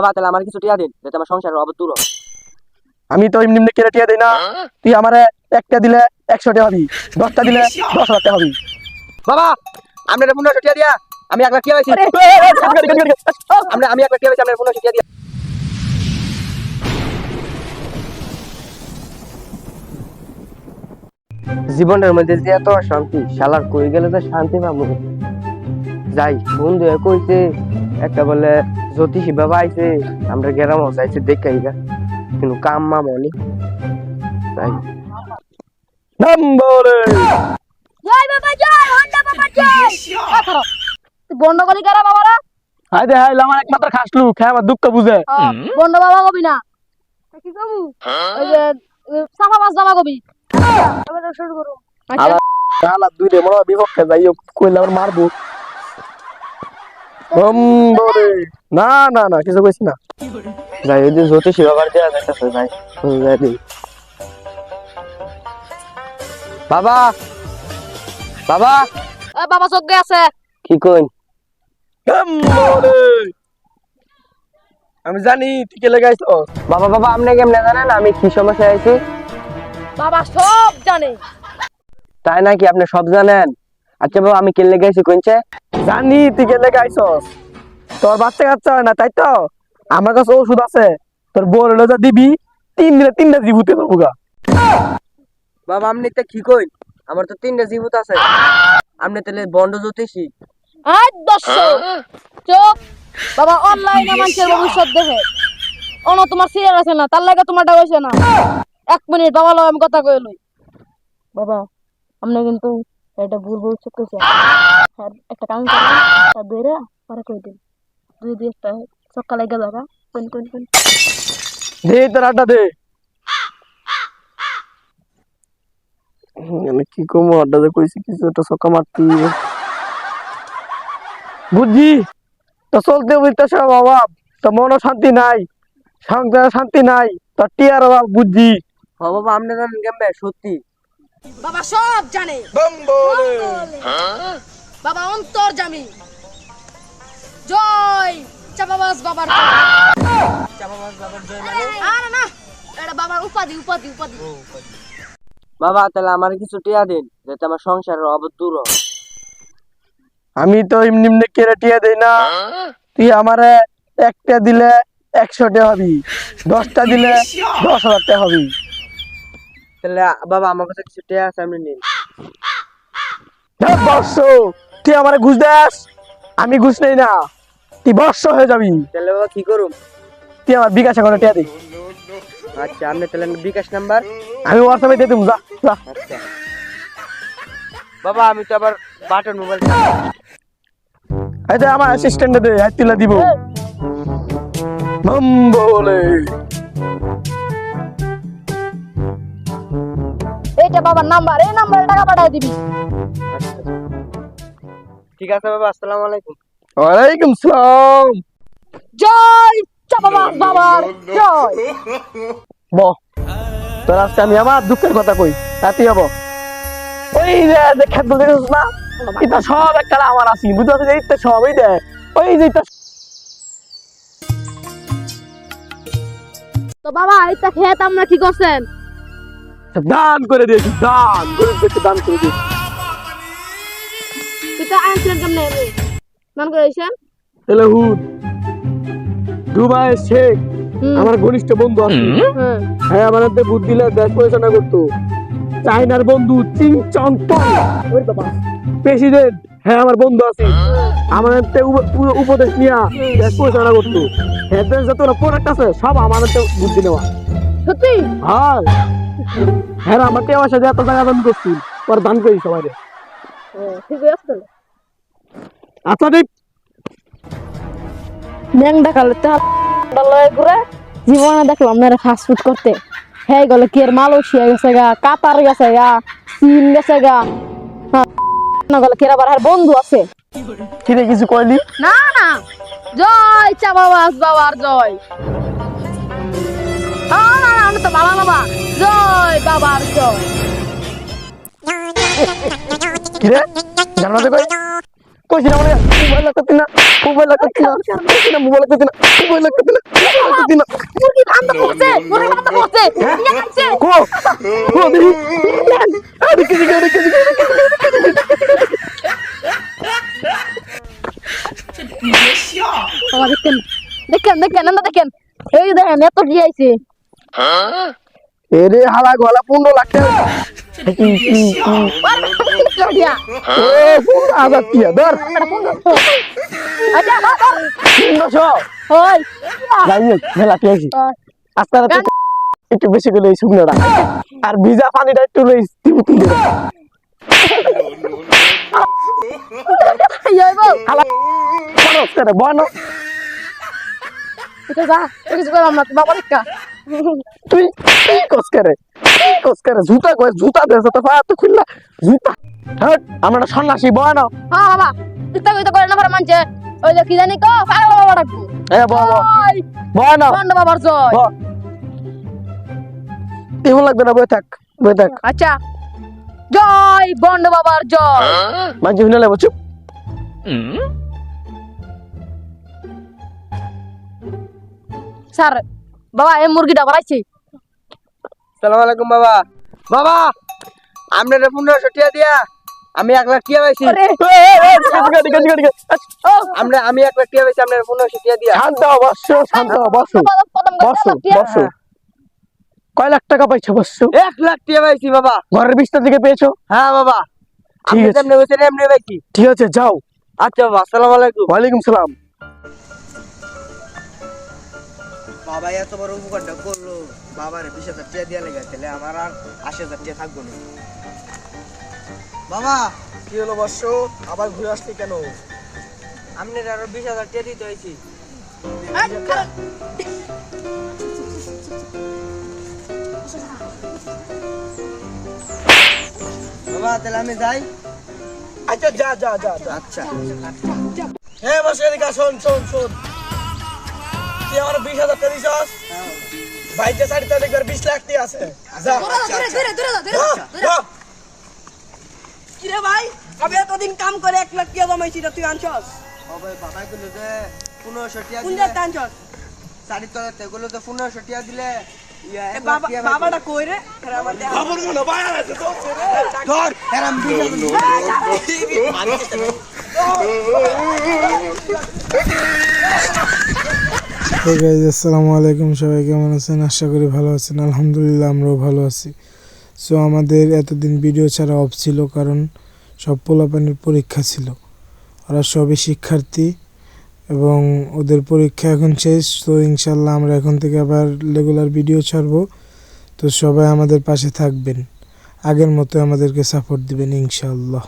বাবা তাহলে আমার কিছু টিয়া দিন যাতে আমার সংসারের অবস্থা দূর হয়। আমি তো এমনি এমনি কেটে টিয়া দেই না। তুই আমারে একটা দিলে 100 টাকা হবি, 10টা দিলে 10,000 টাকা হবি। বাবা আপনার 1500 টিয়া দিয়া আমি 1 লাখ টিয়া পাইছি। আমি 1 লাখ টিয়া পাইছি আপনার 1500 টিয়া দিয়া। জীবনের মধ্যে যে এত শান্তি শালার কই গেলে তো শান্তি পাবো। যাই বন্ধু কইছে একটা বলে জ্যোতিষী বাবা আইছে আমরা গ্রামে যাইছে দেখাই গা কিন্তু কাম মা মনি তাই নম্বরে জয় বাবা জয় হন্ডা বাবা জয় বন্ধ করি কারা বাবারা হাই দে হাই আমার একমাত্র খাসলু খায় আমার দুঃখ বুঝে। বন্ধ বাবা কবি না কি কবু ওই যে সাফা মাছ জামা কবি এবারে শুরু করো আচ্ছা শালা দুই রে মরা বিপক্ষে যাইও কইলে আমার মারবো। নম্বরে না না না কিছু কইছি না। যাই ওই যে জ্যোতিষী বাবার দেয়া যাইতাছে যাই যাই দিই। বাবা বাবা এ বাবা চোখে আছে কি কই আমি জানি তুই কে লাগাইছ। বাবা বাবা আপনি কেমনে জানেন আমি কি সমস্যা আইছি? বাবা সব জানে তাই নাকি আপনি সব জানেন? আচ্ছা বাবা আমি কেলে গেছি কইছে জানি তুই কে লাগাইছস। তোর বাচ্চা কাচ্চা হয় না তাই তো আমার কাছে ওষুধ আছে তোর বড় যা দিবি 3 দিনে 3টা জীবুতে পাবুগা। বাবা আপনি তো কি কই আমার তো 3টা জীবত আছে আপনি তাহলে বন্ড জ্যোতিষী। আজ 10 চুপ বাবা অনলাইনে মানুষের ভবিষ্যৎ দেখে অন তোমার সিরিয়াল আছে না তার লাগে তোমারটা হইছে না 1 মিনিট বাবা লও আমি কথা কই লই বাবা আপনি কিন্তু এটা ভুল ভবিষ্যৎ কইছে আর একটা কাম করেন তা ধরে পরে কই দিন দুই একটা সকালে গেল বাবা কোন কোন কোন দে তোর আড্ডা দে। আমি কি কমো আড্ডা দে কইছি কিছু একটা সকা মারতি বুঝি তো চলতে বুঝতে সব অভাব তো মনও শান্তি নাই সংসারে শান্তি নাই তো টিয়ার অভাব বুঝি। হ বাবা আপনি জানেন কেমনে সত্যি? বাবা সব জানে বাবা অন্তর জামি জয় চাপাবাস বাবার চাপাবাস বাবার জয় মানে আরে না এটা বাবার উপাধি উপাধি উপাধি বাবা তাহলে আমার কিছু টিয়া দিন যাতে আমার সংসারের অবস্থা দূর হয়। আমি তো এমনি এমনি কেটে টিয়া দেই না। তুই আমারে একটা দিলে 100 টাকা হবি, 10টা দিলে 10,000 টাকা হবি। তাহলে বাবা আমার কাছে কিছু টিয়া আছে আপনি নিন। বর্ষ তুই আমারে ঘুষ দেস আমি ঘুষ নেই না তুই বর্ষ হয়ে যাবি। তাহলে বাবা কি করুম? তুই আমার বিকাশ করে টিয়া দে। আচ্ছা আপনি তাহলে বিকাশ নাম্বার আমি হোয়াটসঅ্যাপে দিয়ে দেবো যা যা। আচ্ছা বাবা আমি তো আবার বাটন মোবাইল এই যে আমার অ্যাসিস্ট্যান্টে দে হাত তুলে দিব বলে এইটা বাবার নাম্বার এই নাম্বারে টাকা পাঠিয়ে দিবি ঠিক আছে বাবা আসসালামু আলাইকুম। ওয়ালাইকুম সালাম। জয় চাপাবাস বাবার জয় ব তোর আজকে আমি আমার দুঃখের কথা কই তাতে হবো ওই যে খাদ্য দেখছিস না এটা সব একটা আমার আছি বুঝতে পারছিস এই তো সব এই দেখ ওই যে তো বাবা এটা খেত আমরা কি করছেন দান করে দিয়েছি দান করে দিয়েছি দান করে দিয়েছি। এটা আনছিলেন কেমনে নাম করেছেন তাহলে হুদ দুবাই শেখ আমার ঘনিষ্ঠ বন্ধু আছে হ্যাঁ আমাদের বুদ্ধি দিলে দেশ পরিচালনা করতো। চাইনার বন্ধু চিং চং পং প্রেসিডেন্ট হ্যাঁ আমার বন্ধু আছে আমাদের উপদেশ নিয়ে দেশ পরিচালনা করতো। হ্যাঁ যত প্রোডাক্ট আছে সব আমাদের বুদ্ধি নেওয়া সত্যি হ্যাঁ হ্যাঁ আমার টেওয়ার সাথে এত টাকা দান করছি পর দান করি সবাই ঠিক আছে আচ্ছা দেখ ন্যাং দেখালে ঘুরে জীবনে দেখলাম না ফাস্ট ফুড করতে হ্যাঁ গেল কি আর মালয়েশিয়া গেছে গা কাতার গেছে গা চীন গেছে গা গেল কি আবার আর বন্ধু আছে কি রে কিছু কইলি না না জয় চাবাবাস বাবার জয় না না না তো বাবা বাবা জয় বাবার জয় কি রে জানাতে কই কইছি না মানে মোবাইল লাগতে না মোবাইল লাগতে না কইছি না মোবাইল লাগতে না মোবাইল লাগতে না মোবাইল লাগতে না মুরগি বান্ধা পড়ছে মুরগি বান্ধা পড়ছে নিয়ে যাচ্ছে কো কো দেখি আরে কি বাবা দেখেন দেখেন দেখেন না দেখেন এই যে দেখেন এত কি আইছে এরে হালা গলা 15 লাখ টাকা লড়িয়া ও 15000 টাকা ধর আচ্ছা বাবা 300 ওই যাই হোক মেলা পেয়েছি আস্তে আস্তে একটু বেশি করে এই শুকনোটা আর ভিজা পানিটা একটু লই তুলে যাইবো হালা বনো করে বনো এটা যা কিছু করলাম না বাবা দেখা তুই কস করে জুতা কই জুতা দেছ তো পা তো খুললা জুতা হট আমরা সন্ন্যাসী বনো হ্যাঁ বাবা চিন্তা কইতে করে না পরে মানছে ওই যে কি জানি কো পাগল বাবা ডাকবো এ বাবা ওই বনো বন্ড বাবার জয় এমন লাগবে না বই থাক আচ্ছা জয় বন্ড বাবার জয় মাঝে হুনে লাগবে চুপ স্যার বাবা এই মুরগিটা বাড়াইছি সালাম আলাইকুম বাবা বাবা আমরা 1500 টাকা দিয়া আমি 1 লাখ টাকা পাইছি আমি 1 লাখ টাকা পাইছি আপনার 1500 টাকা দিয়া শান্ত বসো কয় লাখ টাকা পাইছো বসো 1 লাখ টাকা পাইছি বাবা ঘরের বিছনা থেকে পেয়েছো হ্যাঁ বাবা ঠিক আছে এমনি বসে এমনি পাইছি ঠিক আছে যাও আচ্ছা বাবা আসসালামু আলাইকুম ওয়ালাইকুম সালাম বাবা এত বড় উপকারটা করলো বাবার 20000 টাকা দিয়া লাগা তাহলে আমার আর 80000 টাকা থাকবে না বাবা কি হলো বসো আবার ঘুরে আসলি কেন আপনার আরো 20000 টাকা দিতে হইছি বাবা তাহলে আমি যাই আচ্ছা যা আচ্ছা হ্যাঁ বসে এদিকে শোন তুই আমার 20000 টাকা দিছস ভাইতে সাড়ে দেখবার 20 লাখ টাকা আছে যা যা কিরে ভাই আমি এতদিন কাম করে 1 লাখ টাকা জমাইছি তুই আনছস বাবা বাবা গুলো যে 1500 টাকা কোন দিলে জায়গা আনছস সাড়ে তলাতে গুলো তো 1500 টাকা দিলে ইয়া এ বাবা বাবাটা কই রে এরা আমার দেয়া খবর মনে বাইরে আছে তো ধর এরাম তো গাইজ আসসালামু আলাইকুম, সবাই কেমন আছেন? আশা করি ভালো আছেন। আলহামদুলিল্লাহ আমরাও ভালো আছি। সো আমাদের এতদিন ভিডিও ছাড়া অফ ছিল, কারণ সব পোলাপানির পরীক্ষা ছিল। ওরা সবই শিক্ষার্থী এবং ওদের পরীক্ষা এখন শেষ। তো ইনশাল্লাহ আমরা এখন থেকে আবার রেগুলার ভিডিও ছাড়বো। তো সবাই আমাদের পাশে থাকবেন, আগের মতো আমাদেরকে সাপোর্ট দিবেন ইনশাল্লাহ।